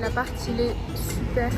L'appart il est super.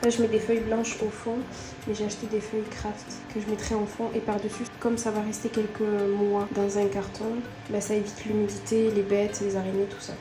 Là, je mets des feuilles blanches au fond, mais j'ai acheté des feuilles craft que je mettrai en fond et par-dessus. Comme ça va rester quelques mois dans un carton, bah, ça évite l'humidité, les bêtes, les araignées, tout ça.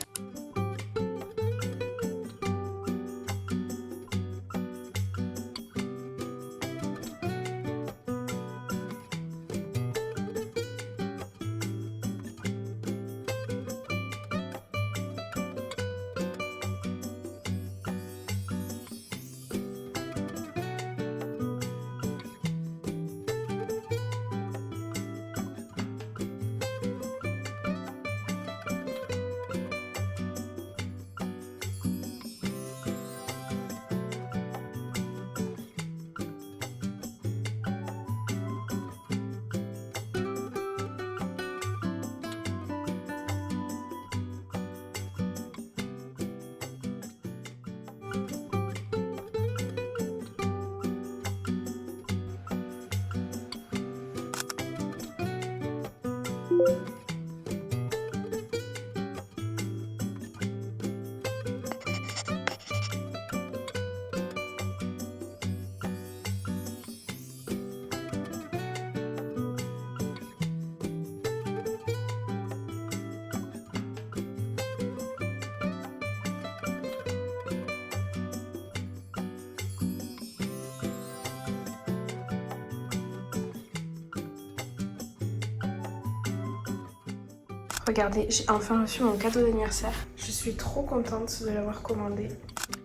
Regardez, j'ai enfin reçu mon cadeau d'anniversaire. Je suis trop contente de l'avoir commandé.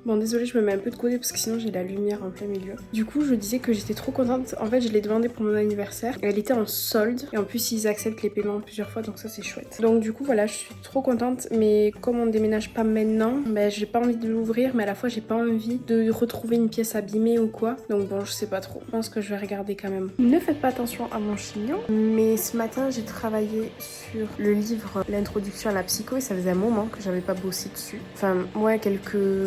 Bon, désolée, je me mets un peu de côté parce que sinon j'ai la lumière en plein milieu. Du coup, je disais que j'étais trop contente. En fait, je l'ai demandé pour mon anniversaire. Elle était en solde. Et en plus, ils acceptent les paiements plusieurs fois, donc ça, c'est chouette. Donc, du coup, voilà, je suis trop contente. Mais comme on déménage pas maintenant, ben, j'ai pas envie de l'ouvrir. Mais à la fois, j'ai pas envie de retrouver une pièce abîmée ou quoi. Donc, bon, je sais pas trop. Je pense que je vais regarder quand même. Ne faites pas attention à mon chignon. Mais ce matin, j'ai travaillé sur le livre L'introduction à la psycho. Et ça faisait un moment que j'avais pas bossé dessus. Enfin, ouais,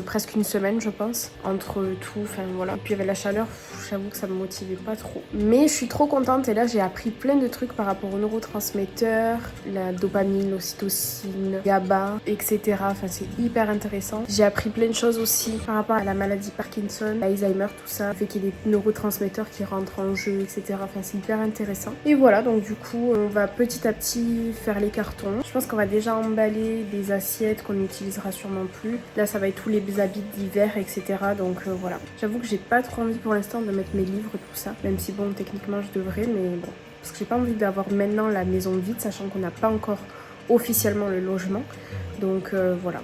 presque une semaine je pense, entre tout, enfin voilà. Et puis avec la chaleur, j'avoue que ça me motivait pas trop. Mais je suis trop contente et là j'ai appris plein de trucs par rapport aux neurotransmetteurs, la dopamine, l'ocytocine, GABA, etc. Enfin c'est hyper intéressant. J'ai appris plein de choses aussi par rapport à la maladie Parkinson, l'Alzheimer, tout ça. Le fait qu'il y ait des neurotransmetteurs qui rentrent en jeu, etc. Enfin c'est hyper intéressant. Et voilà, donc du coup on va petit à petit faire les cartons. Je pense qu'on va déjà emballer des assiettes qu'on n'utilisera sûrement plus. Là ça va être tous les habits d'hiver, etc. Donc voilà. J'avoue que j'ai pas trop envie pour l'instant de mettre mes livres, tout ça. Même si bon, techniquement je devrais, mais bon. Parce que j'ai pas envie d'avoir maintenant la maison vide, sachant qu'on n'a pas encore officiellement le logement. Donc voilà.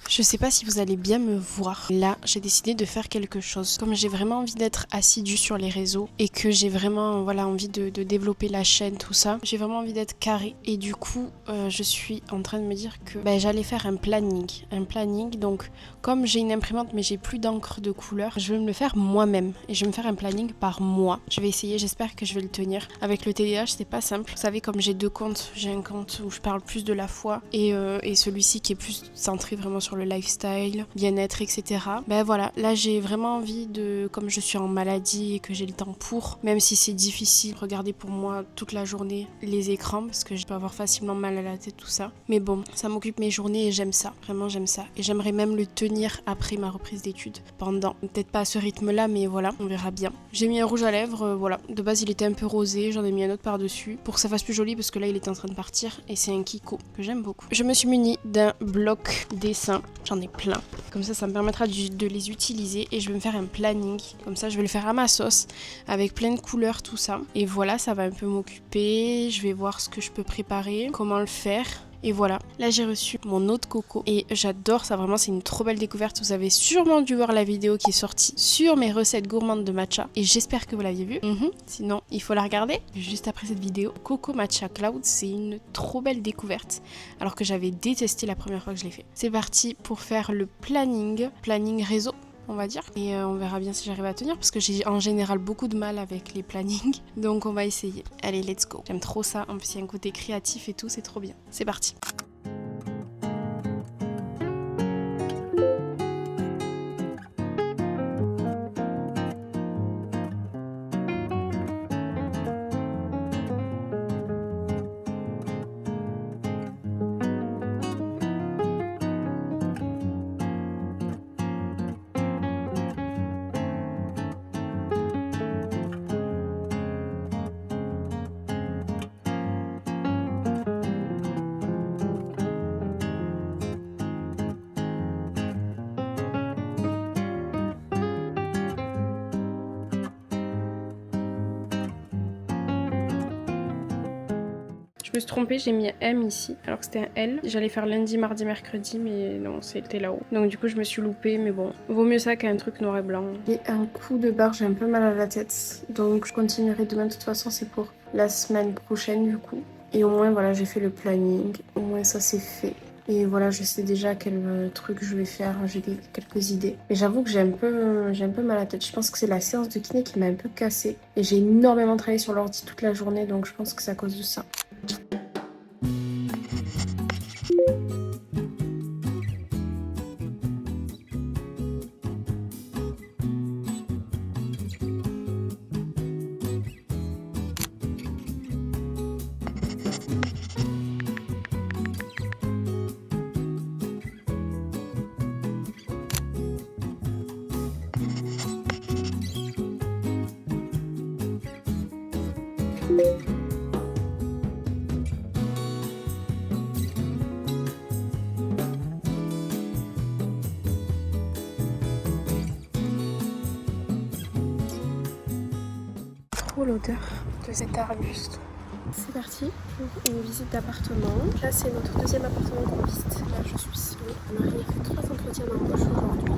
Je sais pas si vous allez bien me voir. Là, j'ai décidé de faire quelque chose. Comme j'ai vraiment envie d'être assidue sur les réseaux et que j'ai vraiment envie de développer la chaîne, tout ça, j'ai vraiment envie d'être carrée. Et du coup, je suis en train de me dire que j'allais faire un planning. Donc, comme j'ai une imprimante mais j'ai plus d'encre de couleur, je vais me le faire moi-même. Et je vais me faire un planning par mois. Je vais essayer, j'espère que je vais le tenir. Avec le TDAH, c'est pas simple. Vous savez, comme j'ai deux comptes, j'ai un compte où je parle plus de la foi et celui-ci qui est plus centré vraiment sur le le lifestyle, bien-être, etc. Ben voilà, là j'ai vraiment envie de, comme je suis en maladie et que j'ai le temps pour, même si c'est difficile, regarder pour moi toute la journée les écrans parce que je peux avoir facilement mal à la tête, tout ça. Mais bon, ça m'occupe mes journées et j'aime ça, vraiment j'aime ça. Et j'aimerais même le tenir après ma reprise d'études, pendant, peut-être pas à ce rythme-là, mais voilà, on verra bien. J'ai mis un rouge à lèvres, voilà, de base il était un peu rosé, j'en ai mis un autre par-dessus pour que ça fasse plus joli parce que là il est en train de partir et c'est un Kiko que j'aime beaucoup. Je me suis munie d'un bloc dessin, j'en ai plein. Comme ça me permettra de les utiliser et je vais me faire un planning. Comme ça je vais le faire à ma sauce avec plein de couleurs, tout ça. Et voilà, ça va un peu m'occuper, je vais voir ce que je peux préparer, comment le faire. Et voilà, là j'ai reçu mon eau de coco et j'adore ça, vraiment c'est une trop belle découverte. Vous avez sûrement dû voir la vidéo qui est sortie sur mes recettes gourmandes de matcha et j'espère que vous l'aviez vue. Sinon, il faut la regarder juste après cette vidéo. Coco Matcha Cloud, c'est une trop belle découverte alors que j'avais détesté la première fois que je l'ai fait. C'est parti pour faire le planning réseau, on va dire, et on verra bien si j'arrive à tenir parce que j'ai en général beaucoup de mal avec les plannings, donc on va essayer. Allez, let's go. J'aime trop ça, en plus il y a un côté créatif et tout, c'est trop bien. C'est parti. Je me suis trompée, j'ai mis un M ici, alors que c'était un L. J'allais faire lundi, mardi, mercredi, mais non, c'était là-haut. Donc du coup, je me suis loupée, mais bon, vaut mieux ça qu'un truc noir et blanc. Et un coup de barre, j'ai un peu mal à la tête, donc je continuerai demain. De toute façon, c'est pour la semaine prochaine, du coup. Et au moins, voilà, j'ai fait le planning. Au moins, ça, c'est fait. Et voilà, je sais déjà quel truc je vais faire, j'ai quelques idées. Mais j'avoue que j'ai un peu mal à la tête. Je pense que c'est la séance de kiné qui m'a un peu cassée. Et j'ai énormément travaillé sur l'ordi toute la journée, donc je pense que c'est à cause de ça. Trop l'odeur de cet arbuste. C'est parti pour une visite d'appartement. Là, c'est notre deuxième appartement qu'on visite. Là, je suis seule. On a fait 3 entretiens d'embauche aujourd'hui.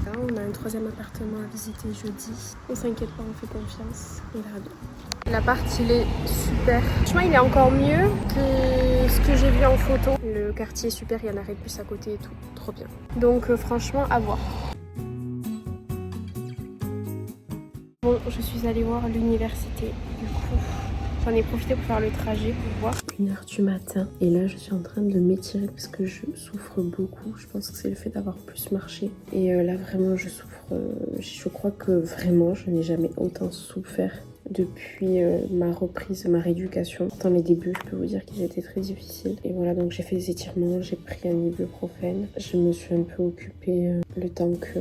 Là, on a un troisième appartement à visiter jeudi. On s'inquiète pas, on fait confiance. On verra bien. L'appart, il est super. Franchement, il est encore mieux que ce que j'ai vu en photo. Le quartier est super, il y en a rien de plus à côté et tout. Trop bien. Donc, franchement, à voir. Bon, je suis allée voir l'université. Du coup, j'en ai profité pour faire le trajet pour voir. 1h du matin. Et là, je suis en train de m'étirer parce que je souffre beaucoup. Je pense que c'est le fait d'avoir plus marché. Et là, vraiment, je souffre. Je crois que vraiment, je n'ai jamais autant souffert depuis ma reprise, ma rééducation. Dans les débuts, je peux vous dire qu'ils étaient très difficiles. Et voilà, donc j'ai fait des étirements, j'ai pris un ibuprofène. Je me suis un peu occupée le temps que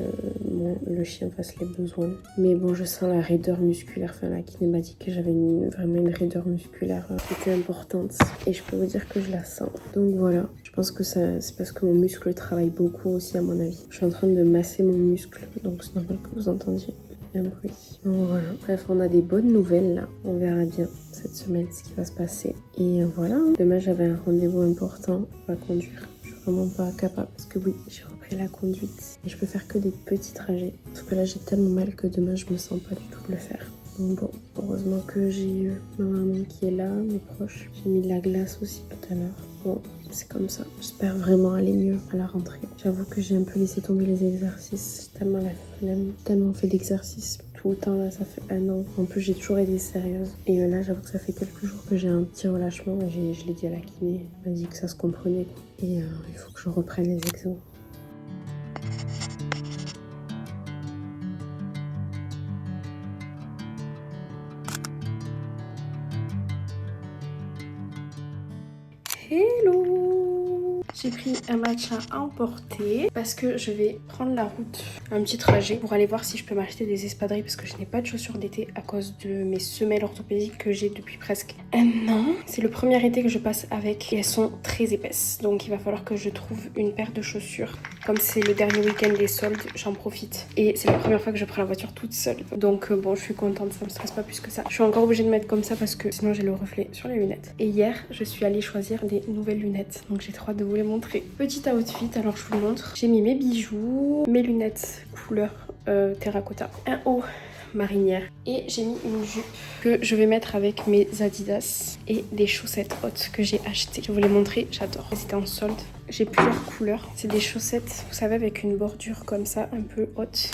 le chien fasse les besoins. Mais bon, je sens la raideur musculaire. Enfin, la kiné m'a dit que j'avais vraiment une raideur musculaire qui était importante. Et je peux vous dire que je la sens. Donc voilà, je pense que c'est parce que mon muscle travaille beaucoup aussi à mon avis. Je suis en train de masser mon muscle, donc c'est normal que vous entendiez un bruit. Donc voilà, bref, on a des bonnes nouvelles là. On verra bien cette semaine ce qui va se passer. Et voilà, demain j'avais un rendez-vous important à conduire. Je suis vraiment pas capable parce que oui, j'ai repris la conduite et je peux faire que des petits trajets. Parce que là j'ai tellement mal que demain je me sens pas du tout de le faire. Donc bon, heureusement que j'ai ma maman qui est là, mes proches. J'ai mis de la glace aussi tout à l'heure. Bon, c'est comme ça. J'espère vraiment aller mieux à la rentrée. J'avoue que j'ai un peu laissé tomber les exercices. J'ai tellement la flemme, tellement fait d'exercices tout le temps là, ça fait 1 an. En plus, j'ai toujours été sérieuse. Et là, j'avoue que ça fait quelques jours que j'ai un petit relâchement. Je l'ai dit à la kiné, elle m'a dit que ça se comprenait, quoi. Et il faut que je reprenne les exos. Hello! J'ai pris un matcha à emporter parce que je vais prendre la route, un petit trajet pour aller voir si je peux m'acheter des espadrilles parce que je n'ai pas de chaussures d'été à cause de mes semelles orthopédiques que j'ai depuis presque un an. C'est le premier été que je passe avec et elles sont très épaisses. Donc il va falloir que je trouve une paire de chaussures. Comme c'est le dernier week-end des soldes, j'en profite. Et c'est la première fois que je prends la voiture toute seule. Donc bon, je suis contente, ça me stresse pas plus que ça. Je suis encore obligée de mettre comme ça parce que sinon j'ai le reflet sur les lunettes. Et hier, je suis allée choisir des nouvelles lunettes. Donc j'ai trop hâte de vous les montrer. Petit outfit, alors je vous le montre. J'ai mis mes bijoux, mes lunettes couleur terracotta, un haut marinière et j'ai mis une jupe que je vais mettre avec mes Adidas et des chaussettes hautes que j'ai achetées. Je vais vous les montrer, j'adore. C'était en solde. J'ai plusieurs couleurs. C'est des chaussettes, vous savez, avec une bordure comme ça, un peu haute.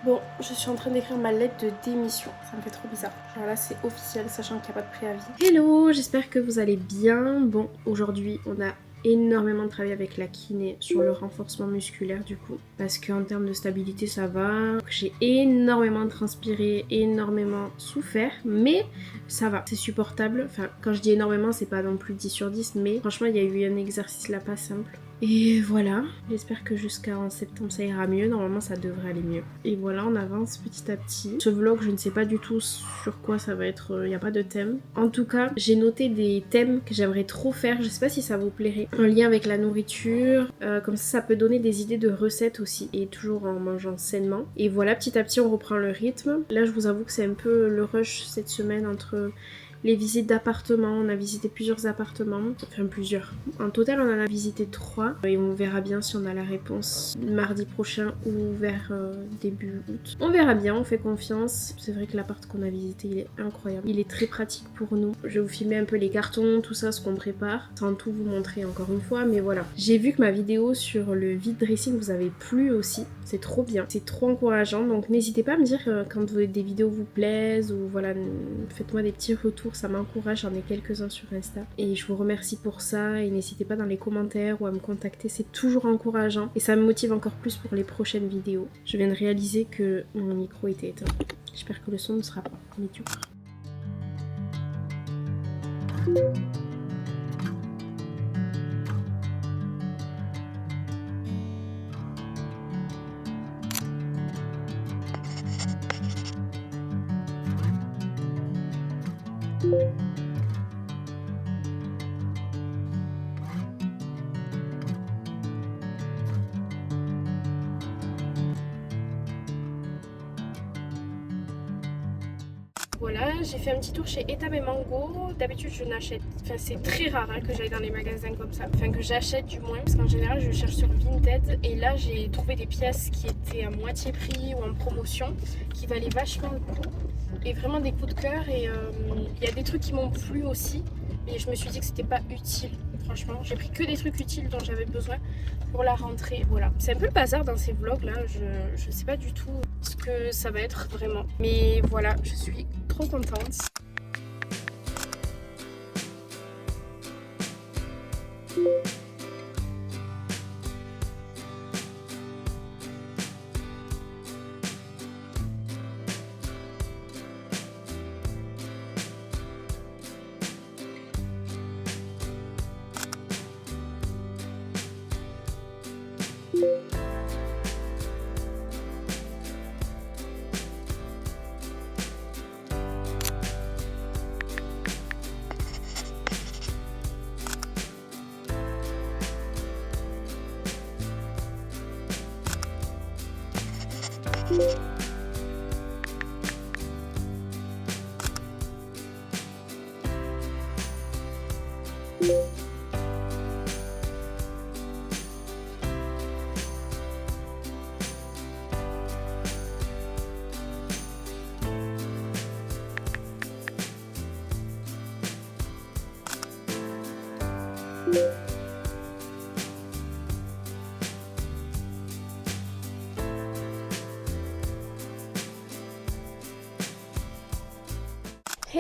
Bon, je suis en train d'écrire ma lettre de démission. Ça me fait trop bizarre. Alors là, c'est officiel, sachant qu'il n'y a pas de préavis. Hello, j'espère que vous allez bien. Bon, aujourd'hui, on a énormément travaillé avec la kiné sur le renforcement musculaire du coup. Parce qu'en termes de stabilité, ça va. J'ai énormément transpiré, énormément souffert. Mais ça va, c'est supportable. Enfin, quand je dis énormément, c'est pas non plus 10 sur 10. Mais franchement, il y a eu un exercice là pas simple. Et voilà, j'espère que jusqu'en septembre ça ira mieux, normalement ça devrait aller mieux. Et voilà, on avance petit à petit. Ce vlog, je ne sais pas du tout sur quoi ça va être, il n'y a pas de thème. En tout cas, j'ai noté des thèmes que j'aimerais trop faire, je sais pas si ça vous plairait. Un lien avec la nourriture, comme ça peut donner des idées de recettes aussi, et toujours en mangeant sainement. Et voilà, petit à petit on reprend le rythme. Là je vous avoue que c'est un peu le rush cette semaine entre les visites d'appartements, on a visité plusieurs appartements, enfin plusieurs. En total, on en a visité 3 et on verra bien si on a la réponse mardi prochain ou vers début août. On verra bien, on fait confiance. C'est vrai que l'appart qu'on a visité, il est incroyable. Il est très pratique pour nous. Je vais vous filmer un peu les cartons, tout ça, ce qu'on prépare, sans tout vous montrer encore une fois, mais voilà. J'ai vu que ma vidéo sur le vide dressing vous avait plu aussi. C'est trop bien, c'est trop encourageant, donc n'hésitez pas à me dire quand des vidéos vous plaisent ou voilà, faites-moi des petits retours, ça m'encourage, j'en ai quelques-uns sur Insta et je vous remercie pour ça et n'hésitez pas dans les commentaires ou à me contacter, c'est toujours encourageant et ça me motive encore plus pour les prochaines vidéos. Je viens de réaliser que mon micro était éteint, j'espère que le son ne sera pas médiocre. Voilà, j'ai fait un petit tour chez Etam et Mango. D'habitude je n'achète, enfin c'est très rare que j'aille dans les magasins comme ça, enfin que j'achète du moins, parce qu'en général je cherche sur Vinted et là j'ai trouvé des pièces qui étaient à moitié prix ou en promotion, qui valaient vachement le coup et vraiment des coups de cœur et il y a des trucs qui m'ont plu aussi et je me suis dit que c'était pas utile. Franchement, j'ai pris que des trucs utiles dont j'avais besoin pour la rentrée. Voilà, c'est un peu le bazar dans ces vlogs là, je sais pas du tout ce que ça va être vraiment. Mais voilà, je suis trop contente.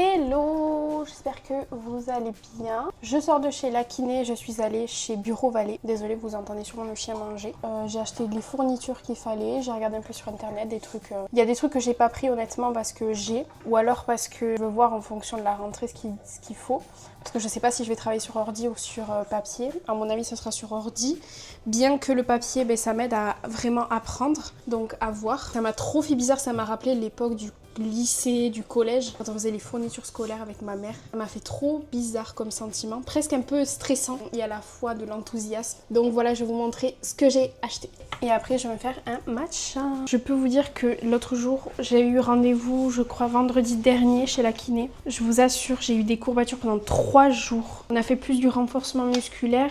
Hello, j'espère que vous allez bien. Je sors de chez la kiné, je suis allée chez Bureau Vallée. Désolée, vous entendez sûrement le chien manger. J'ai acheté les fournitures qu'il fallait, j'ai regardé un peu sur internet des trucs. Il y a des trucs que j'ai pas pris honnêtement parce que ou alors parce que je veux voir en fonction de la rentrée ce qu'il faut. Parce que je sais pas si je vais travailler sur ordi ou sur papier. À mon avis, ce sera sur ordi. Bien que le papier, ça m'aide à vraiment apprendre, donc à voir. Ça m'a trop fait bizarre, ça m'a rappelé l'époque du lycée, du collège, quand on faisait les fournitures scolaires avec ma mère. Ça m'a fait trop bizarre comme sentiment, presque un peu stressant et à la fois de l'enthousiasme. Donc voilà, je vais vous montrer ce que j'ai acheté. Et après, je vais me faire un matcha. Je peux vous dire que l'autre jour, j'ai eu rendez-vous, je crois vendredi dernier chez la kiné. Je vous assure, j'ai eu des courbatures pendant 3 jours. On a fait plus du renforcement musculaire,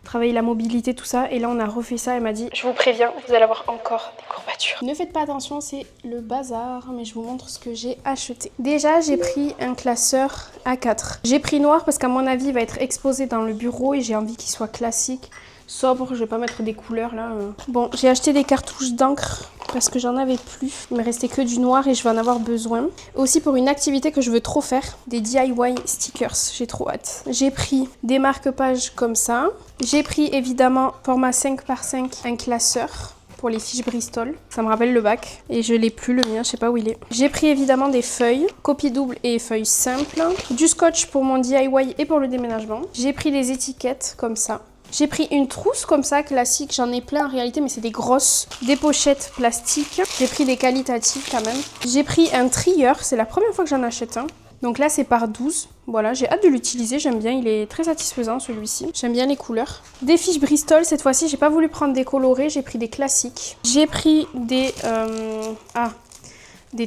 travailler la mobilité, tout ça. Et là, on a refait ça. Elle m'a dit, je vous préviens, vous allez avoir encore des courbatures. Ne faites pas attention, c'est le bazar. Mais je vous montre ce que j'ai acheté. Déjà, j'ai pris un classeur A4. J'ai pris noir parce qu'à mon avis, il va être exposé dans le bureau. Et j'ai envie qu'il soit classique, sobre. Je vais pas mettre des couleurs là. Bon, j'ai acheté des cartouches d'encre parce que j'en avais plus. Il me restait que du noir et je vais en avoir besoin. Aussi pour une activité que je veux trop faire, des DIY stickers. J'ai trop hâte. J'ai pris des marque-pages comme ça. J'ai pris évidemment format 5x5 un classeur pour les fiches Bristol. Ça me rappelle le bac et je l'ai plus le mien, je sais pas où il est. J'ai pris évidemment des feuilles, copie double et feuilles simples. Du scotch pour mon DIY et pour le déménagement. J'ai pris des étiquettes comme ça. J'ai pris une trousse comme ça, classique, j'en ai plein en réalité, mais c'est des grosses. Des pochettes plastiques. J'ai pris des qualitatives quand même. J'ai pris un trieur, c'est la première fois que j'en achète un. Donc là, c'est par 12. Voilà, j'ai hâte de l'utiliser, j'aime bien, il est très satisfaisant celui-ci. J'aime bien les couleurs. Des fiches Bristol, cette fois-ci, j'ai pas voulu prendre des colorés, j'ai pris des classiques. J'ai pris des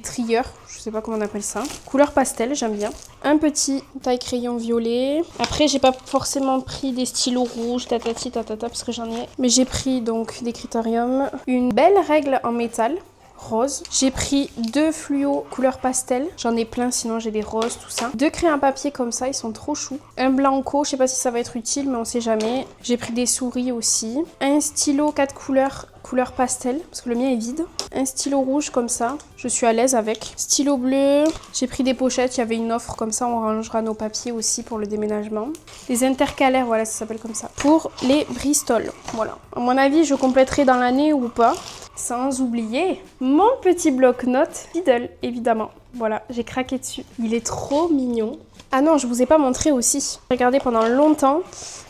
trieurs, je sais pas comment on appelle ça. Couleur pastel, j'aime bien. Un petit taille crayon violet. Après, j'ai pas forcément pris des stylos rouges, tatati tatata, parce que j'en ai. Mais j'ai pris donc des critériums. Une belle règle en métal rose. J'ai pris 2 fluos couleur pastel. J'en ai plein, sinon j'ai des roses, tout ça. 2 crayons à papier comme ça, ils sont trop choux. Un blanco, je sais pas si ça va être utile, mais on sait jamais. J'ai pris des souris aussi. Un stylo 4 couleurs, couleur pastel, parce que le mien est vide. Un stylo rouge comme ça, je suis à l'aise avec. Stylo bleu, j'ai pris des pochettes, il y avait une offre comme ça, on rangera nos papiers aussi pour le déménagement. Des intercalaires, voilà, ça s'appelle comme ça. Pour les Bristol, voilà. À mon avis, je compléterai dans l'année ou pas. Sans oublier mon petit bloc-notes Lidl, évidemment. Voilà, j'ai craqué dessus. Il est trop mignon. Ah non, je vous ai pas montré aussi. Regardez, pendant longtemps,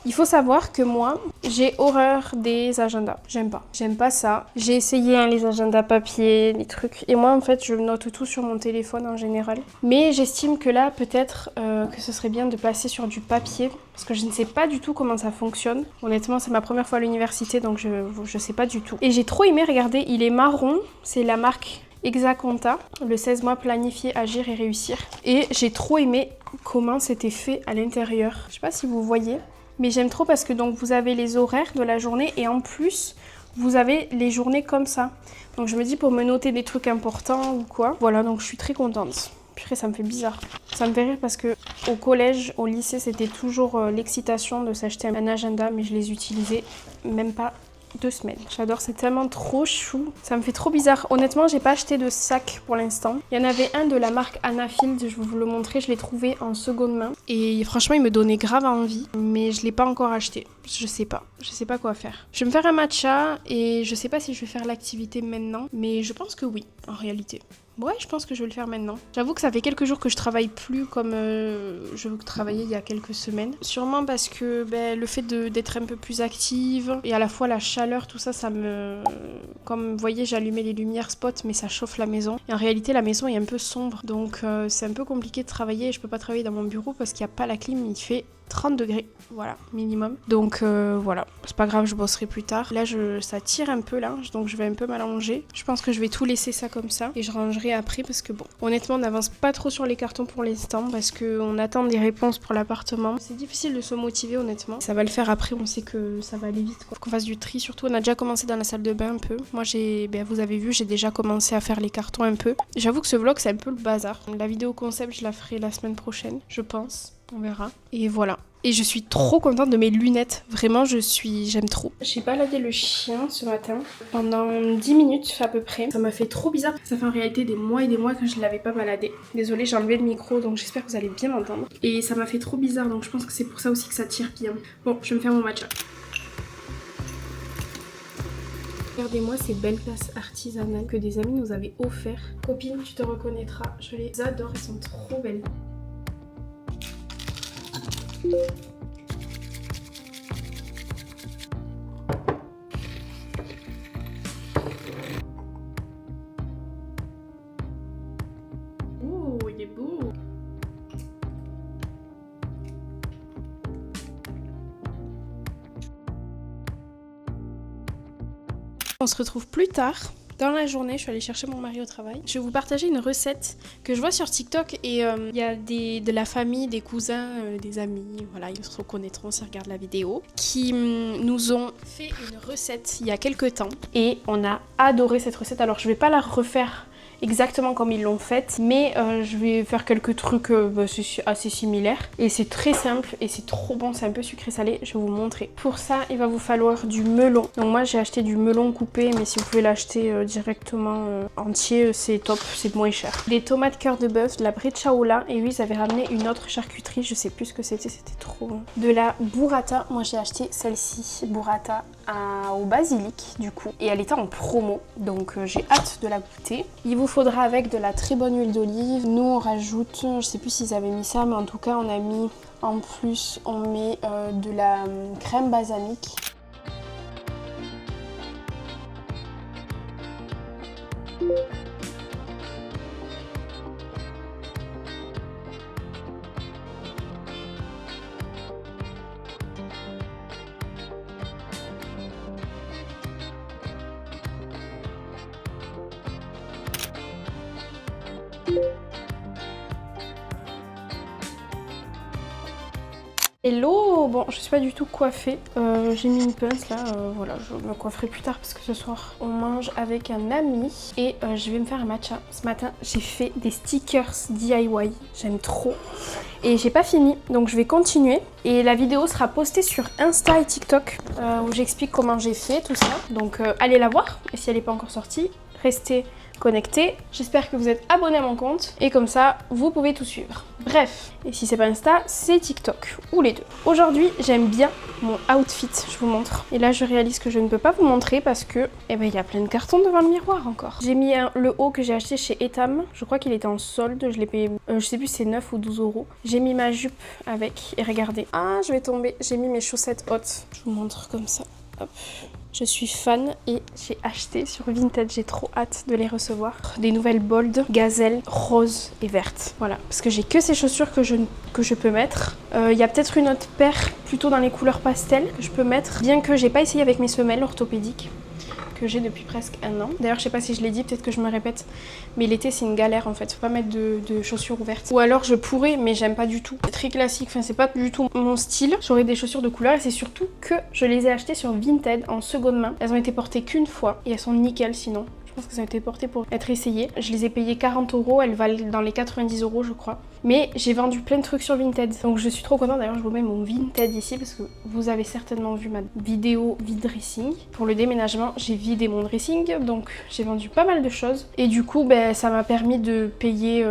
il faut savoir que moi, j'ai horreur des agendas. J'aime pas. J'aime pas ça. J'ai essayé les agendas papier, les trucs. Et moi, en fait, je note tout sur mon téléphone en général. Mais j'estime que là, peut-être que ce serait bien de passer sur du papier. Parce que je ne sais pas du tout comment ça fonctionne. Honnêtement, c'est ma première fois à l'université, donc je sais pas du tout. Et j'ai trop aimé, regardez, il est marron. C'est la marque Exaconta, le 16 mois planifier, agir et réussir. Et j'ai trop aimé comment c'était fait à l'intérieur. Je sais pas si vous voyez, mais j'aime trop parce que donc vous avez les horaires de la journée et en plus vous avez les journées comme ça. Donc je me dis pour me noter des trucs importants ou quoi. Voilà, donc je suis très contente. Purée, ça me fait bizarre. Ça me fait rire parce que au collège, au lycée, c'était toujours l'excitation de s'acheter un agenda, mais je les utilisais même pas 2 semaines. J'adore, c'est tellement trop chou. Ça me fait trop bizarre. Honnêtement, j'ai pas acheté de sac pour l'instant. Il y en avait un de la marque Anafield, je vais vous le montrer. Je l'ai trouvé en seconde main. Et franchement, il me donnait grave envie. Mais je l'ai pas encore acheté. Je sais pas. Je sais pas quoi faire. Je vais me faire un matcha et je sais pas si je vais faire l'activité maintenant. Mais je pense que oui, en réalité. Ouais, je pense que je vais le faire maintenant. J'avoue que ça fait quelques jours que je travaille plus comme je travaillais il y a quelques semaines. Sûrement parce que le fait d'être un peu plus active et à la fois la chaleur, tout ça, ça me... Comme vous voyez, j'ai allumé les lumières spot, mais ça chauffe la maison. Et en réalité, la maison est un peu sombre. Donc c'est un peu compliqué de travailler. Je peux pas travailler dans mon bureau parce qu'il n'y a pas la clim, il fait 30 degrés, voilà, minimum. Donc voilà, c'est pas grave, je bosserai plus tard. Là, ça tire un peu là, donc je vais un peu m'allonger. Je pense que je vais tout laisser ça comme ça et je rangerai après parce que bon, honnêtement, on n'avance pas trop sur les cartons pour l'instant parce qu'on attend des réponses pour l'appartement. C'est difficile de se motiver honnêtement. Ça va le faire après, on sait que ça va aller vite quoi. Qu'on fasse du tri, surtout on a déjà commencé dans la salle de bain un peu. Moi vous avez vu, j'ai déjà commencé à faire les cartons un peu. J'avoue que ce vlog c'est un peu le bazar. La vidéo concept, je la ferai la semaine prochaine, je pense. On verra. Et voilà. Et je suis trop contente de mes lunettes. Vraiment, j'aime trop. J'ai baladé le chien ce matin pendant 10 minutes à peu près. Ça m'a fait trop bizarre. Ça fait en réalité des mois et des mois que je ne l'avais pas baladé. Désolée, j'ai enlevé le micro, donc j'espère que vous allez bien m'entendre. Et ça m'a fait trop bizarre, donc je pense que c'est pour ça aussi que ça tire bien. Bon, je vais me faire mon matcha. Regardez-moi ces belles tasses artisanales que des amis nous avaient offert. Copine, tu te reconnaîtras. Je les adore, elles sont trop belles. Oh, il est beau. On se retrouve plus tard. Dans la journée, je suis allée chercher mon mari au travail. Je vais vous partager une recette que je vois sur TikTok et il y a de la famille, des cousins, des amis, voilà, ils se reconnaîtront s'ils regardent la vidéo, qui nous ont fait une recette il y a quelques temps et on a adoré cette recette. Alors je vais pas la refaire exactement comme ils l'ont faite, mais je vais faire quelques trucs assez similaires et c'est très simple et c'est trop bon, c'est un peu sucré salé, je vais vous montrer. Pour ça il va vous falloir du melon. Donc moi j'ai acheté du melon coupé, mais si vous pouvez l'acheter directement entier, c'est top, c'est moins cher. Des tomates cœur de bœuf, de la brechaola, et oui ils avaient ramené une autre charcuterie, je sais plus ce que c'était trop bon. De la burrata, moi j'ai acheté celle-ci, burrata au basilic du coup, et elle était en promo, donc j'ai hâte de la goûter. Il vous faudra avec de la très bonne huile d'olive. Nous on rajoute, je sais plus s'ils avaient mis ça, mais en tout cas on a mis, en plus on met de la crème balsamique. Hello, bon je suis pas du tout coiffée, j'ai mis une pince là, voilà, je me coifferai plus tard parce que ce soir on mange avec un ami et je vais me faire un matcha. Ce matin j'ai fait des stickers DIY, j'aime trop et j'ai pas fini donc je vais continuer et la vidéo sera postée sur Insta et TikTok où j'explique comment j'ai fait tout ça, donc allez la voir et si elle n'est pas encore sortie, restez connectés. J'espère que vous êtes abonnés à mon compte et comme ça vous pouvez tout suivre. Bref, et si c'est pas Insta, c'est TikTok ou les deux. Aujourd'hui, j'aime bien mon outfit, je vous montre. Et là, je réalise que je ne peux pas vous montrer parce que il y a plein de cartons devant le miroir encore. J'ai mis le haut que j'ai acheté chez Etam. Je crois qu'il était en solde, je l'ai payé, je sais plus si c'est 9 ou 12 euros. J'ai mis ma jupe avec et regardez. Ah, je vais tomber. J'ai mis mes chaussettes hautes. Je vous montre comme ça. Hop. Je suis fan et j'ai acheté sur Vinted, j'ai trop hâte de les recevoir. Des nouvelles bold, gazelle, rose et verte. Voilà, parce que j'ai que ces chaussures que je peux mettre. Il y a peut-être une autre paire plutôt dans les couleurs pastel que je peux mettre, bien que j'ai pas essayé avec mes semelles orthopédiques que j'ai depuis presque un an. D'ailleurs, je sais pas si je l'ai dit, peut-être que je me répète, mais l'été c'est une galère en fait, faut pas mettre de chaussures ouvertes. Ou alors je pourrais, mais j'aime pas du tout. C'est très classique, enfin c'est pas du tout mon style. J'aurais des chaussures de couleur et c'est surtout que je les ai achetées sur Vinted en seconde main. Elles ont été portées qu'une fois et elles sont nickel sinon. Je pense qu'elles ont été portées pour être essayées. Je les ai payées 40 euros, elles valent dans les 90 euros je crois. Mais j'ai vendu plein de trucs sur Vinted. Donc je suis trop contente, d'ailleurs je vous mets mon Vinted ici parce que vous avez certainement vu ma vidéo vide dressing. Pour le déménagement, j'ai vidé mon dressing, donc j'ai vendu pas mal de choses. Et du coup, ça m'a permis de payer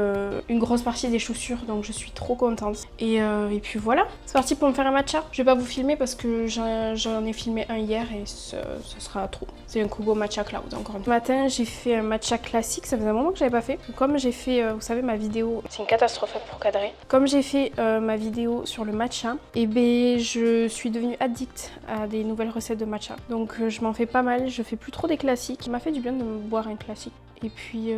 une grosse partie des chaussures, donc je suis trop contente. Et puis voilà, c'est parti pour me faire un matcha. Je vais pas vous filmer parce que j'en ai filmé un hier et ce sera trop. C'est un Kubo Matcha Cloud encore une fois. Ce matin, j'ai fait un matcha classique, ça faisait un moment que j'avais pas fait. Comme j'ai fait, vous savez, ma vidéo, c'est une catastrophe pour cadrer. Comme j'ai fait ma vidéo sur le matcha, et je suis devenue addict à des nouvelles recettes de matcha. Donc je m'en fais pas mal, je fais plus trop des classiques. Il m'a fait du bien de me boire un classique. Et puis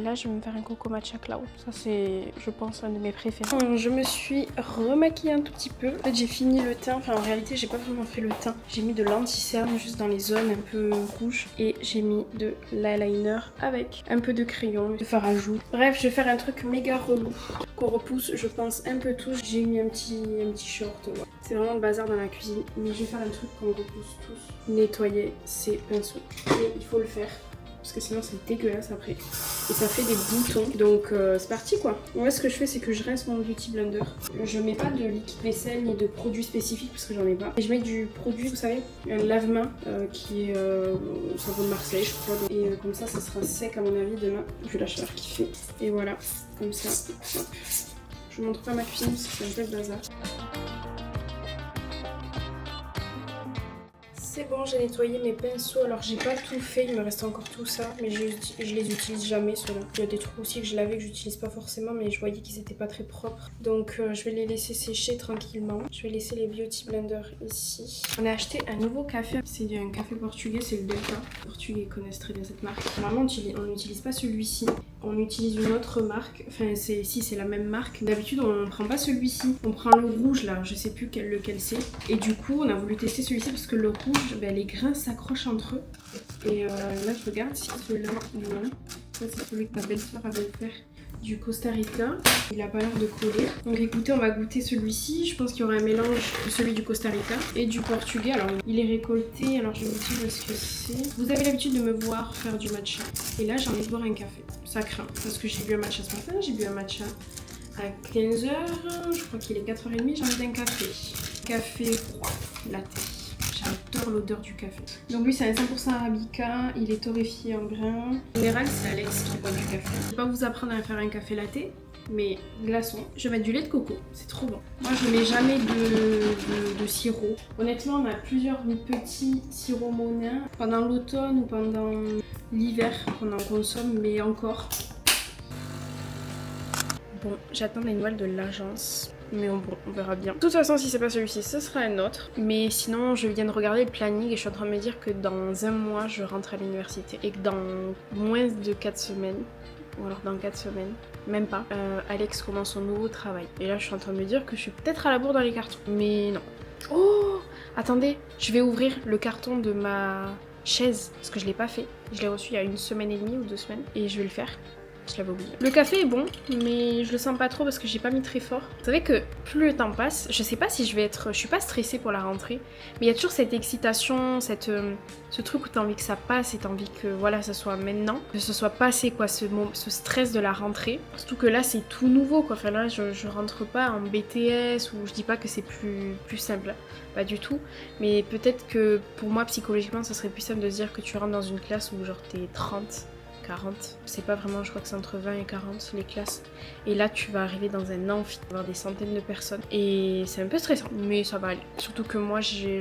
là, je vais me faire un coco matcha cloud. Ça, c'est, je pense, un de mes préférés. Je me suis remaquillée un tout petit peu. En fait, j'ai fini le teint. Enfin, en réalité, j'ai pas vraiment fait le teint. J'ai mis de l'anti-cerne juste dans les zones un peu rouges. Et j'ai mis de l'eyeliner avec un peu de crayon, de fard à joues. Bref, je vais faire un truc méga relou qu'on repousse, je pense, un peu tous. J'ai mis un petit short. Ouais. C'est vraiment le bazar dans la cuisine. Mais je vais faire un truc qu'on repousse tous. Nettoyer ses pinceaux. Et il faut le faire. Parce que sinon c'est dégueulasse après. Et ça fait des boutons. Donc c'est parti quoi. Moi ce que je fais c'est que je rince mon beauty blender. Je mets pas de liquide vaisselle ni de produit spécifique parce que j'en ai pas. Et je mets du produit, vous savez, un lave-main qui est savon de Marseille je crois. Et comme ça sera sec à mon avis demain. Vu la chaleur qu'il fait. Et voilà, comme ça. Hop. Je vous montre pas ma cuisine parce que c'est un peu le bazar. C'est bon, j'ai nettoyé mes pinceaux. Alors j'ai pas tout fait, il me reste encore tout ça, mais je les utilise jamais ceux-là. Il y a des trucs aussi que je lavais que j'utilise pas forcément, mais je voyais qu'ils étaient pas très propres. Donc je vais les laisser sécher tranquillement. Je vais laisser les beauty blenders ici. On a acheté un nouveau café, c'est un café portugais, c'est le Delta. Les Portugais connaissent très bien cette marque. Normalement on n'utilise pas celui-ci. On utilise une autre marque, enfin c'est la même marque. D'habitude on prend pas celui-ci, on prend le rouge là, je sais plus lequel c'est. Et du coup on a voulu tester celui-ci parce que le rouge, ben, les grains s'accrochent entre eux. Et là je regarde si celui-là, non. Ça c'est celui que ma belle-sœur avait offert du Costa Rica. Il a pas l'air de coller. Donc écoutez, on va goûter celui-ci. Je pense qu'il y aura un mélange de celui du Costa Rica et du portugais. Alors il est récolté, alors je vais vous dire ce que c'est. Vous avez l'habitude de me voir faire du matcha. Et là j'ai envie de boire un café. Ça craint parce que j'ai bu un matcha ce matin, j'ai bu un matcha à 15h, je crois qu'il est 4h30, j'ai envie d'un café. Café froid, latte. J'adore l'odeur du café. Donc lui c'est un 100% arabica, il est torréfié en grains. En général c'est Alex qui boit du café. Je vais pas vous apprendre à faire un café latte, mais glaçon. Je vais mettre du lait de coco, c'est trop bon. Moi je mets jamais de sirop. Honnêtement on a plusieurs petits sirops monins pendant l'automne ou pendant l'hiver qu'on en consomme, mais encore. Bon, j'attends les nouvelles de l'agence. Mais bon, on verra bien. De toute façon, si c'est pas celui-ci, ce sera un autre. Mais sinon, je viens de regarder le planning et je suis en train de me dire que dans un mois, je rentre à l'université. Et que dans moins de 4 semaines, ou alors dans 4 semaines, même pas, Alex commence son nouveau travail. Et là, je suis en train de me dire que je suis peut-être à la bourre dans les cartons. Mais non. Oh! Attendez, je vais ouvrir le carton de ma chaise, parce que je l'ai pas fait. Je l'ai reçu il y a 1 semaine et demie ou 2 semaines. Et je vais le faire. Je l'avais oublié. Le café est bon, mais je le sens pas trop parce que j'ai pas mis très fort. Vous savez que plus le temps passe, je sais pas si je vais être... Je suis pas stressée pour la rentrée, mais il y a toujours cette excitation, ce truc où t'as envie que ça passe et t'as envie que voilà, ça soit maintenant, que ce soit passé quoi, ce stress de la rentrée. Surtout que là, c'est tout nouveau quoi. Enfin là, je rentre pas en BTS ou je dis pas que c'est plus simple. Pas du tout. Mais peut-être que pour moi, psychologiquement, ça serait plus simple de se dire que tu rentres dans une classe où genre t'es 30... 40, c'est pas vraiment, je crois que c'est entre 20 et 40 les classes. Et là tu vas arriver dans un amphi, avoir des centaines de personnes. Et c'est un peu stressant, mais ça va aller. Surtout que moi je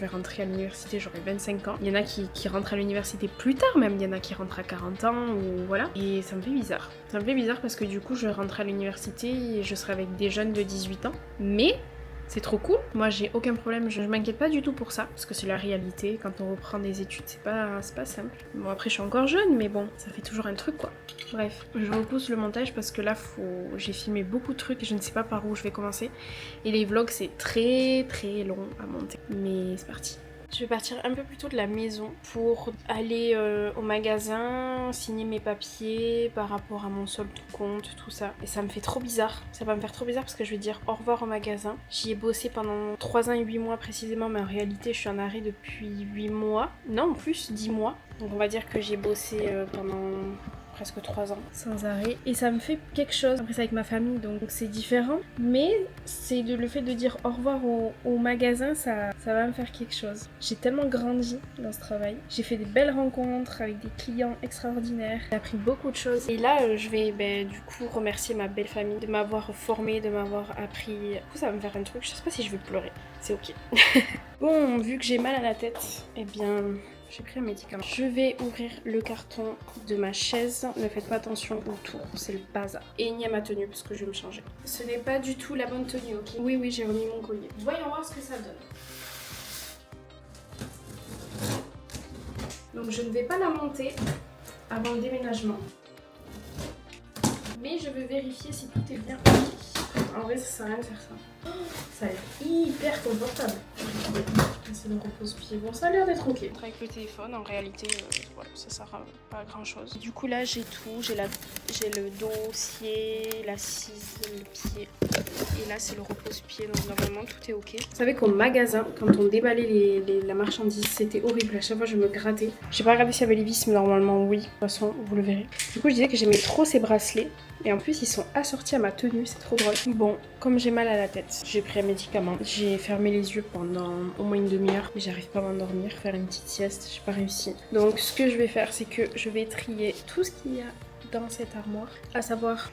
vais rentrer à l'université, j'aurai 25 ans. Il y en a qui rentrent à l'université plus tard même, il y en a qui rentrent à 40 ans ou voilà. Et ça me fait bizarre. Ça me fait bizarre parce que du coup je rentre à l'université et je serai avec des jeunes de 18 ans. Mais c'est trop cool, moi j'ai aucun problème, je m'inquiète pas du tout pour ça, parce que c'est la réalité, quand on reprend des études c'est pas simple. Bon après je suis encore jeune, mais bon, ça fait toujours un truc quoi. Bref, je repousse le montage parce que là j'ai filmé beaucoup de trucs et je ne sais pas par où je vais commencer. Et les vlogs c'est très long à monter, mais c'est parti. Je vais partir un peu plus tôt de la maison pour aller au magasin, signer mes papiers par rapport à mon solde de compte, tout ça. Et ça me fait trop bizarre. Ça va me faire trop bizarre parce que je vais dire au revoir au magasin. J'y ai bossé pendant 3 ans et 8 mois précisément, mais en réalité je suis en arrêt depuis 8 mois. Non, en plus 10 mois. Donc on va dire que j'ai bossé pendant presque 3 ans sans arrêt et ça me fait quelque chose. Après c'est avec ma famille donc c'est différent, mais c'est le fait de dire au revoir au magasin, ça va me faire quelque chose. J'ai tellement grandi dans ce travail, j'ai fait des belles rencontres avec des clients extraordinaires, j'ai appris beaucoup de choses et là je vais du coup remercier ma belle famille de m'avoir formée, de m'avoir appris. Du coup ça va me faire un truc, je sais pas si je vais pleurer, c'est ok. Bon, vu que j'ai mal à la tête, eh bien j'ai pris un médicament. Je vais ouvrir le carton de ma chaise. Ne faites pas attention autour, c'est le bazar. Et il y a ma tenue parce que je vais me changer. Ce n'est pas du tout la bonne tenue, ok? Oui, j'ai remis mon collier. Voyons voir ce que ça donne. Donc je ne vais pas la monter avant le déménagement. Mais je veux vérifier si tout est bien ok. En vrai, ça sert à rien de faire ça. Oh, ça a l'air hyper confortable. C'est le repose-pied. Bon, ça a l'air d'être ok. Avec le téléphone, en réalité, voilà, ça sert à pas grand chose. Du coup, là, j'ai tout. J'ai le dossier, l'assise, le pied. Et là, c'est le repose-pied. Donc, normalement, tout est ok. Vous savez qu'au magasin, quand on déballait la marchandise, c'était horrible. À chaque fois, je me grattais. J'ai pas regardé s'il y avait les vis, mais normalement, oui. De toute façon, vous le verrez. Du coup, je disais que j'aimais trop ces bracelets. Et en plus, ils sont assortis à ma tenue, c'est trop drôle. Bon, comme j'ai mal à la tête, j'ai pris un médicament. J'ai fermé les yeux pendant au moins une demi-heure, mais j'arrive pas à m'endormir. Faire une petite sieste, j'ai pas réussi. Donc, ce que je vais faire, c'est que je vais trier tout ce qu'il y a dans cette armoire, à savoir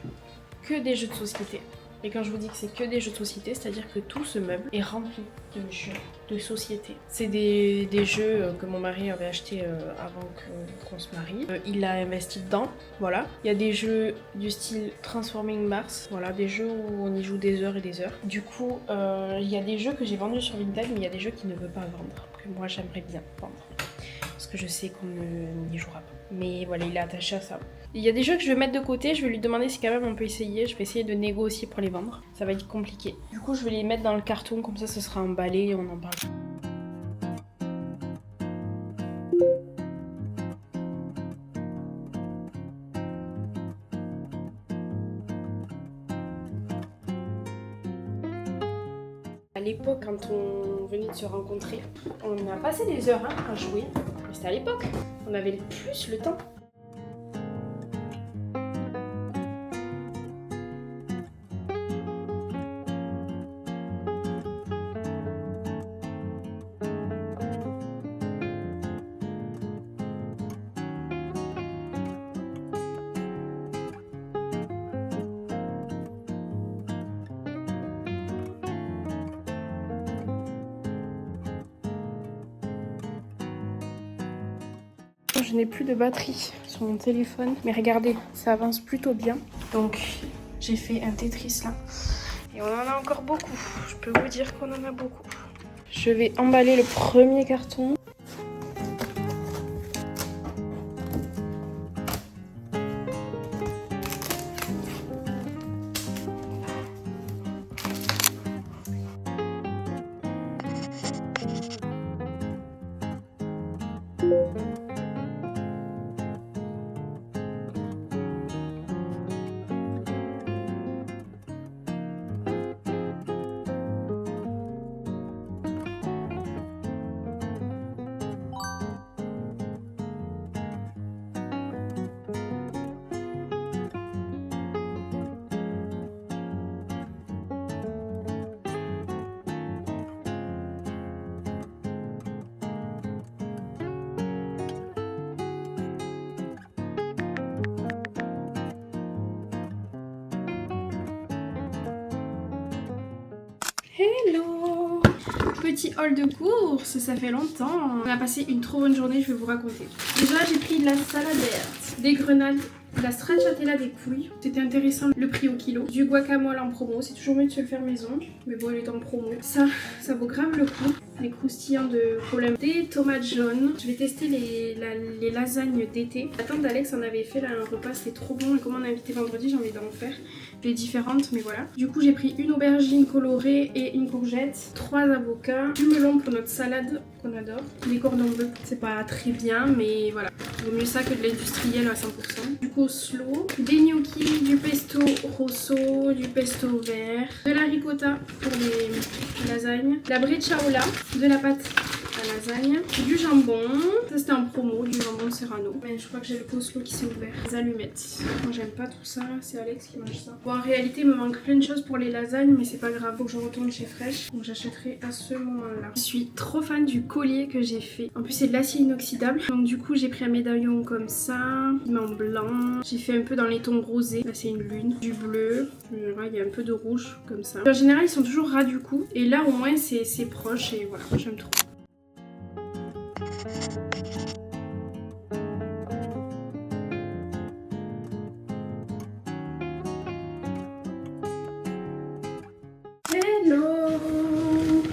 que des jeux de société. Et quand je vous dis que c'est que des jeux de société, c'est-à-dire que tout ce meuble est rempli de jeux de société. C'est des jeux que mon mari avait achetés avant qu'on se marie. Il a investi dedans, voilà. Il y a des jeux du style Transforming Mars, voilà, des jeux où on y joue des heures et des heures. Du coup, il y a des jeux que j'ai vendus sur Vinted, mais il y a des jeux qu'il ne veut pas vendre, que moi j'aimerais bien vendre. Parce que je sais qu'on n'y jouera pas. Mais voilà, il est attaché à ça. Il y a des jeux que je vais mettre de côté, je vais lui demander si quand même on peut essayer. Je vais essayer de négocier pour les vendre. Ça va être compliqué. Du coup, je vais les mettre dans le carton, comme ça ce sera emballé et on en parle. À l'époque, quand on venait de se rencontrer, on a passé des heures à jouer. Mais c'était à l'époque. On avait plus le temps. Je n'ai plus de batterie sur mon téléphone, mais regardez, ça avance plutôt bien. Donc j'ai fait un Tetris là, et on en a encore beaucoup. Je peux vous dire qu'on en a beaucoup. Je vais emballer le premier carton. Hello! Petit haul de course, ça fait longtemps. On a passé une trop bonne journée, je vais vous raconter. Déjà, j'ai pris de la salade verte, des grenades, de la stracciatella, des couilles. C'était intéressant le prix au kilo. Du guacamole en promo, c'est toujours mieux de se le faire maison. Mais bon, il est en promo. Ça vaut grave le coup. Les croustillants de problème. Des tomates jaunes. Je vais tester les lasagnes d'été. La tante d'Alex en avait fait là un repas, c'était trop bon. Et comme on a invité vendredi, j'ai envie d'en faire. Les différentes, mais voilà. Du coup, j'ai pris une aubergine colorée et une courgette, 3 avocats, du melon pour notre salade qu'on adore. Les cordons bleus, c'est pas très bien, mais voilà. Vaut mieux ça que de l'industriel à 100%. Du coleslaw, des gnocchis, du pesto rosso, du pesto vert, de la ricotta pour les lasagnes, la brecciaola, de la pâte à lasagne, du jambon, ça c'était en promo, du jambon serrano. Mais je crois que j'ai le coleslaw qui s'est ouvert. Des allumettes. Moi j'aime pas tout ça, c'est Alex qui mange ça. Bon, en réalité il me manque plein de choses pour les lasagnes, mais c'est pas grave, faut que je retourne chez Fresh, donc j'achèterai à ce moment-là. Je suis trop fan du collier que j'ai fait. En plus c'est de l'acier inoxydable, donc du coup j'ai pris un médaillon comme ça, en blanc. J'ai fait un peu dans les tons rosés, là c'est une lune, du bleu, il y a un peu de rouge comme ça. En général ils sont toujours ras du coup, et là au moins c'est proche et voilà, j'aime trop. Hello!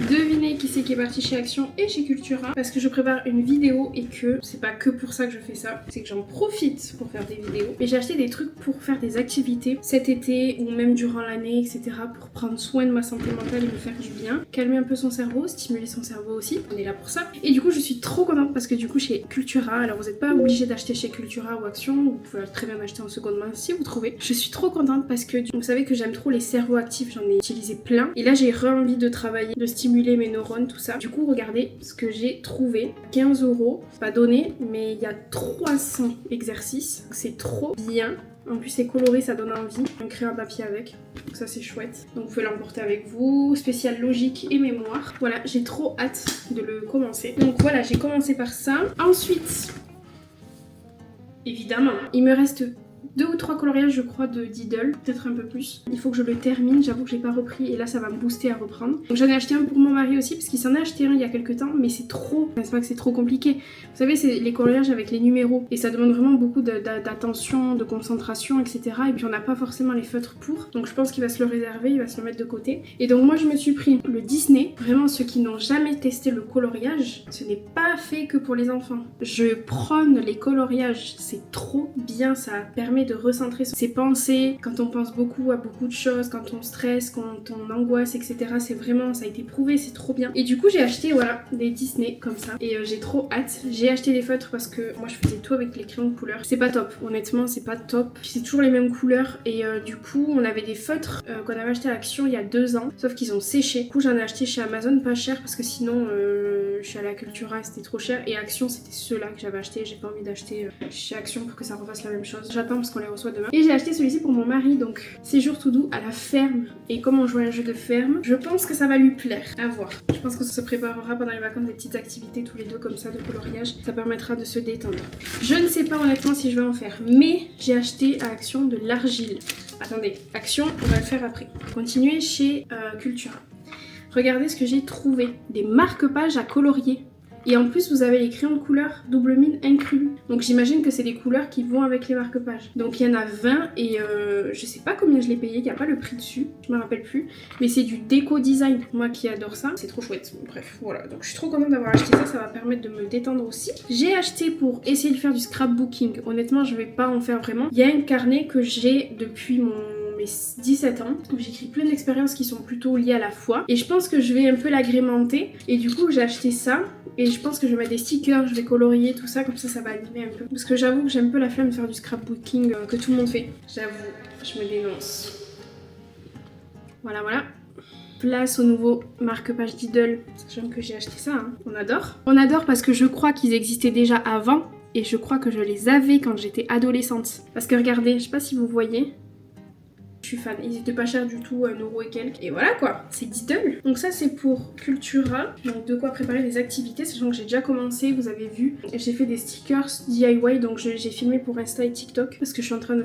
Devinez qui c'est qui est parti chez Action et chez Cultura parce que je prépare une vidéo et que c'est pas que pour ça que je fais ça, c'est que j'en profite pour faire des vidéos. Mais j'ai acheté des trucs pour faire des activités cet été ou même durant l'année, etc. pour prendre soin de ma santé mentale et me faire du bien, calmer un peu son cerveau, stimuler son cerveau aussi. On est là pour ça. Et du coup, je suis trop contente parce que du coup, chez Cultura, alors vous n'êtes pas obligé d'acheter chez Cultura ou Action, vous pouvez très bien acheter en seconde main si vous trouvez. Je suis trop contente parce que vous savez que j'aime trop les cerveaux actifs, j'en ai utilisé plein. Et là, j'ai envie de travailler, de stimuler mes neurones, tout ça. Du coup, regardez ce que j'ai trouvé. 15 €, pas donné, mais il y a 300 exercices. C'est trop bien. En plus c'est coloré, ça donne envie. On crée un papier avec, donc ça c'est chouette. Donc vous pouvez l'emporter avec vous. Spécial logique et mémoire. Voilà, j'ai trop hâte de le commencer. Donc voilà, j'ai commencé par ça. Ensuite, évidemment, il me reste 2 ou 3 coloriages je crois de Diddle, peut-être un peu plus. Il faut que je le termine, j'avoue que j'ai pas repris et là ça va me booster à reprendre. Donc j'en ai acheté un pour mon mari aussi parce qu'il s'en a acheté un il y a quelques temps, mais c'est trop, c'est pas que c'est trop compliqué. Vous savez, c'est les coloriages avec les numéros et ça demande vraiment beaucoup d'attention, de concentration, etc. Et puis on n'a pas forcément les feutres pour, donc je pense qu'il va se le réserver, il va se le mettre de côté. Et donc moi je me suis pris le Disney. Vraiment, ceux qui n'ont jamais testé le coloriage, ce n'est pas fait que pour les enfants. Je prône les coloriages, c'est trop bien, ça permet de recentrer ses pensées quand on pense beaucoup à beaucoup de choses, quand on stresse, quand on angoisse, etc. C'est vraiment, ça a été prouvé, c'est trop bien. Et du coup j'ai acheté voilà des Disney comme ça et j'ai trop hâte. J'ai acheté des feutres parce que moi je faisais tout avec les crayons de couleur. C'est pas top, honnêtement c'est pas top. C'est toujours les mêmes couleurs et du coup on avait des feutres qu'on avait acheté à Action il y a 2 ans, sauf qu'ils ont séché. Du coup j'en ai acheté chez Amazon pas cher parce que sinon je suis allée à Cultura et c'était trop cher, et Action c'était ceux-là que j'avais acheté. J'ai pas envie d'acheter chez Action pour que ça refasse la même chose. J'attends parce qu'on les reçoit demain. Et j'ai acheté celui-ci pour mon mari, donc séjour tout doux à la ferme. Et comme on joue à un jeu de ferme, je pense que ça va lui plaire. À voir. Je pense qu'on se préparera pendant les vacances des petites activités tous les deux comme ça de coloriage. Ça permettra de se détendre. Je ne sais pas honnêtement si je vais en faire, mais j'ai acheté à Action de l'argile. Attendez, Action, on va le faire après. Continuer chez Cultura. Regardez ce que j'ai trouvé. Des marque-pages à colorier. Et en plus, vous avez les crayons de couleur double mine inclus. Donc j'imagine que c'est des couleurs qui vont avec les marque-pages. Donc il y en a 20 et je sais pas combien je l'ai payé, il n'y a pas le prix dessus, je me rappelle plus. Mais c'est du déco design. Moi qui adore ça, c'est trop chouette. Bref, voilà. Donc je suis trop contente d'avoir acheté ça, ça va permettre de me détendre aussi. J'ai acheté pour essayer de faire du scrapbooking. Honnêtement, je vais pas en faire vraiment. Il y a un carnet que j'ai depuis mes 17 ans où j'écris plein d'expériences qui sont plutôt liées à la foi. Et je pense que je vais un peu l'agrémenter. Et du coup, j'ai acheté ça. Et je pense que je vais mettre des stickers, je vais colorier tout ça, comme ça va animer un peu. Parce que j'avoue que j'ai un peu la flemme de faire du scrapbooking que tout le monde fait. J'avoue, je me dénonce. Voilà, voilà. Place au nouveau marque-page Diddle, sachant que j'ai acheté ça, hein. On adore. On adore parce que je crois qu'ils existaient déjà avant. Et je crois que je les avais quand j'étais adolescente. Parce que regardez, je sais pas si vous voyez. Je suis fan, ils étaient pas chers du tout, 1 € et quelques. Et voilà quoi, c'est Diddle. Donc ça c'est pour Cultura, donc de quoi préparer des activités, sachant que j'ai déjà commencé, vous avez vu. J'ai fait des stickers DIY, donc j'ai filmé pour Insta et TikTok, parce que je suis en train de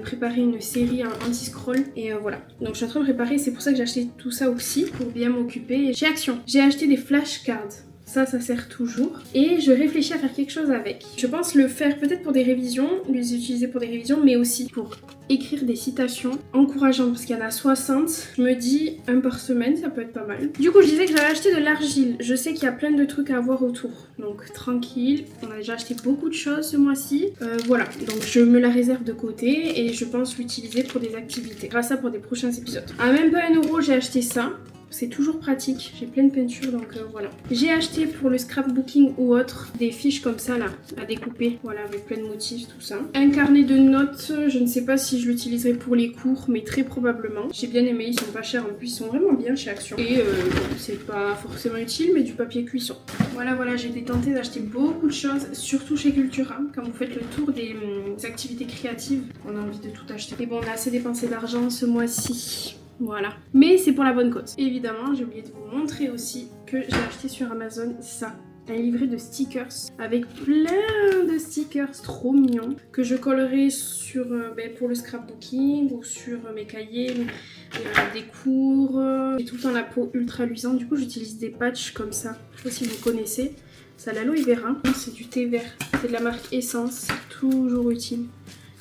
préparer une série anti-scroll. Et voilà, donc je suis en train de préparer, c'est pour ça que j'ai acheté tout ça aussi, pour bien m'occuper. Chez Action, j'ai acheté des flashcards. Ça sert toujours. Et je réfléchis à faire quelque chose avec. Je pense le faire peut-être pour des révisions, les utiliser pour des révisions, mais aussi pour écrire des citations encourageantes, parce qu'il y en a 60. Je me dis un par semaine, ça peut être pas mal. Du coup, je disais que j'avais acheté de l'argile. Je sais qu'il y a plein de trucs à avoir autour. Donc tranquille, on a déjà acheté beaucoup de choses ce mois-ci. Voilà, donc je me la réserve de côté et je pense l'utiliser pour des activités. Grâce à ça pour des prochains épisodes. À même pas 1 €, j'ai acheté ça. C'est toujours pratique, j'ai plein de peintures donc voilà. J'ai acheté pour le scrapbooking ou autre des fiches comme ça là, à découper, voilà, avec plein de motifs, tout ça. Un carnet de notes, je ne sais pas si je l'utiliserai pour les cours, mais très probablement. J'ai bien aimé, ils sont pas chers en plus, ils sont vraiment bien chez Action. Et c'est pas forcément utile, mais du papier cuisson. Voilà, j'ai été tentée d'acheter beaucoup de choses, surtout chez Cultura. Quand vous faites le tour des activités créatives, on a envie de tout acheter. Et bon, on a assez dépensé d'argent ce mois-ci. Voilà. Mais c'est pour la bonne cause. Évidemment, j'ai oublié de vous montrer aussi que j'ai acheté sur Amazon ça. Un livret de stickers avec plein de stickers trop mignons que je collerai sur, pour le scrapbooking ou sur mes cahiers, des cours. J'ai tout le temps la peau ultra luisante. Du coup, j'utilise des patchs comme ça. Je sais pas si vous connaissez. C'est l'aloe vera. C'est du thé vert. C'est de la marque Essence. C'est toujours utile.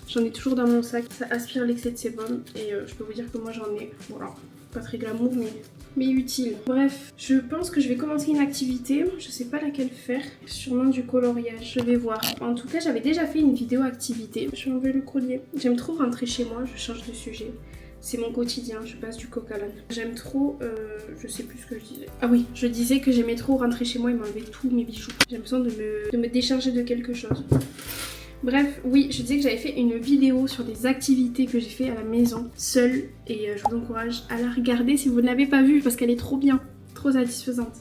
J'en ai toujours dans mon sac, ça aspire l'excès de sébum et je peux vous dire que moi j'en ai, voilà, pas très glamour mais mais utile. Bref, je pense que je vais commencer une activité, je sais pas laquelle faire, sûrement du coloriage, je vais voir. En tout cas, j'avais déjà fait une vidéo activité. Je vais enlever le collier. J'aime trop rentrer chez moi, je change de sujet. C'est mon quotidien, je passe du coq à l'âne. J'aime trop, je sais plus ce que je disais. Ah oui, je disais que j'aimais trop rentrer chez moi et m'enlever tous mes bijoux. J'ai besoin de me décharger de quelque chose. Bref, oui, je disais que j'avais fait une vidéo sur des activités que j'ai fait à la maison, seule. Et je vous encourage à la regarder si vous ne l'avez pas vue parce qu'elle est trop bien, trop satisfaisante.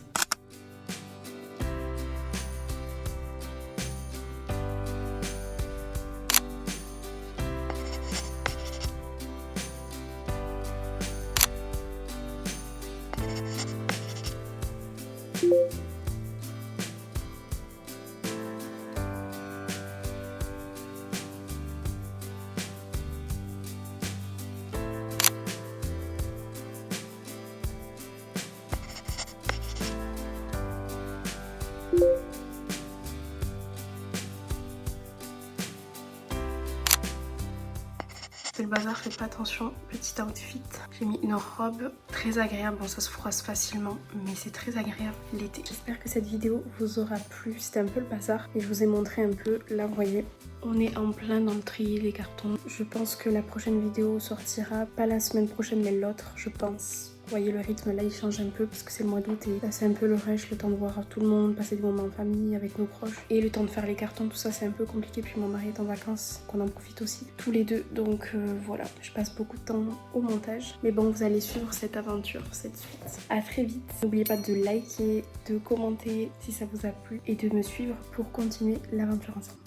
C'est le bazar, faites pas attention, petit outfit. J'ai mis une robe très agréable, bon ça se froisse facilement, mais c'est très agréable l'été. J'espère que cette vidéo vous aura plu, c'était un peu le bazar et je vous ai montré un peu, là vous voyez, on est en plein dans le tri, les cartons. Je pense que la prochaine vidéo sortira, pas la semaine prochaine mais l'autre je pense. Vous voyez le rythme là il change un peu parce que c'est le mois d'août et là c'est un peu le rush, le temps de voir tout le monde, passer des moments en famille avec nos proches et le temps de faire les cartons, tout ça c'est un peu compliqué, puis mon mari est en vacances, qu'on en profite aussi tous les deux, donc voilà, je passe beaucoup de temps au montage, mais bon vous allez suivre cette aventure, cette suite. À très vite, n'oubliez pas de liker, de commenter si ça vous a plu et de me suivre pour continuer l'aventure ensemble.